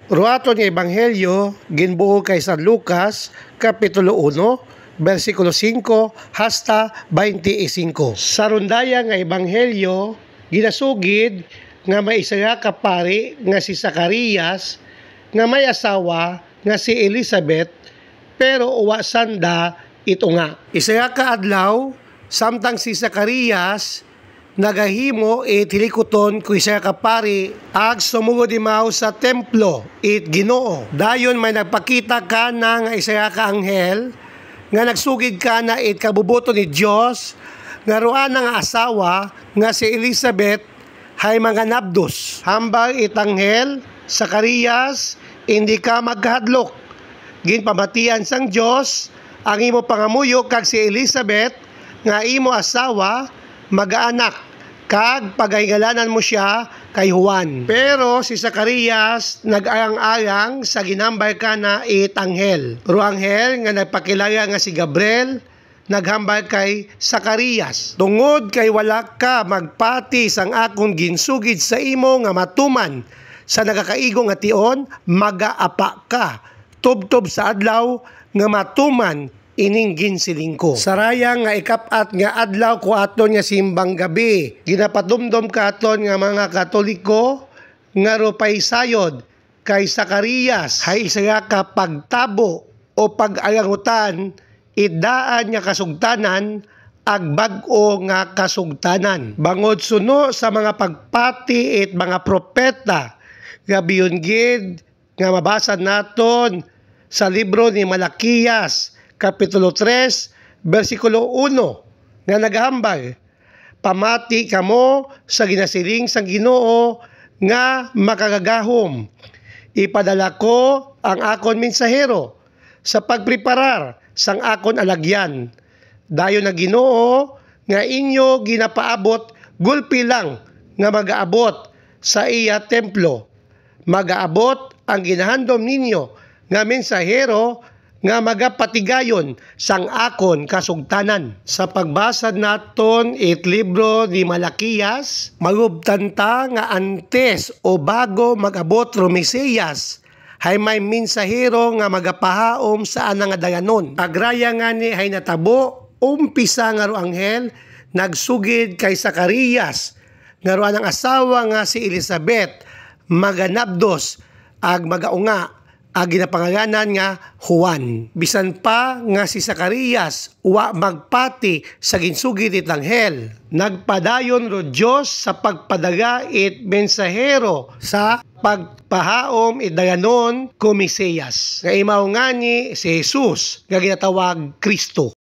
Ruato ni Ebanghelyo ginbuo kay San Lucas kapitulo 1 versikulo 5 hasta 25. Sa rundaya nga Ebanghelyo ginasugid nga may isa ka pari nga si Zacarias nga may asawa nga si Elizabeth pero uwa sanda ito nga. Isa ka adlaw samtang si Zacarias nagahimo tilikuton ku isa ka pari ag sumugod imaw sa templo Ginoo. Dayon may nagpakita ka na nga isa ka anghel nga nagsugid ka na kabubuto ni Dios nga ruan nga asawa nga si Elizabeth hay mga nabdos. Hambang itanghel Zacarias hindi ka magkahadlok. Ginpamatian sang Dios ang imo pangamuyo kag si Elizabeth nga imo asawa magaanak kag pagaygalanan mo siya kay Juan. Pero si Zacarias nag-ayang-ayang sa ginambay ka na itanghel. Pero anghel nga nagpakilala nga si Gabriel naghambal kay Zacarias. Tungod kay wala ka magpati sang akong ginsugid sa imo nga matuman sa nagakaigo nga tion, magaapa ka. Tubtob sa adlaw nga matuman ining ginsiling ko. Sarayang nga ikapat nga adlaw ko aton nga simbang gabi. Ginapadumdom ka aton nga mga Katoliko nga rupay sayod kay Zacarias hay isa ka pagtabo o pag-ayangutan idaan nga kasugtanan ag bag-o nga kasugtanan. Bangod suno sa mga pagpati it mga propeta nga biyon gid nga mabasa naton sa libro ni Malakias Kapitulo 3, versikulo 1, nga naghambal, pamati kamo sa ginasiling sang Ginoo nga makagagahom. Ipadala ko ang akon mensahero sa pagpreparar sang akon alagyan. Dayon na Ginoo nga inyo ginapaabot gulpi lang nga magaabot sa iya templo. Magaabot ang ginahandom ninyo nga mensahero nga magapatigayon sang akon kasugtanan. Sa pagbasa naton libro ni Malakias, magubtanta nga antes o bago magabot ro Mesiyas hay may mensahero nga magapahaom sa nga dayanon. Agraya nga ni hay natabo umpisa nga ro anghel nagsugid kay Zacarias nga ro ang asawa nga si Elizabeth maganabdos ag magaunga ag ginapangalanan nga Juan. Bisan pa nga si Zacarias wa magpati sa ginsugid it anghel. Nagpadayon ro Dios sa pagpadaga it mensahero sa pagpahaom it dayanon ko Mesiyas. Nga imaw nga ni si Jesus nga ginatawag Kristo.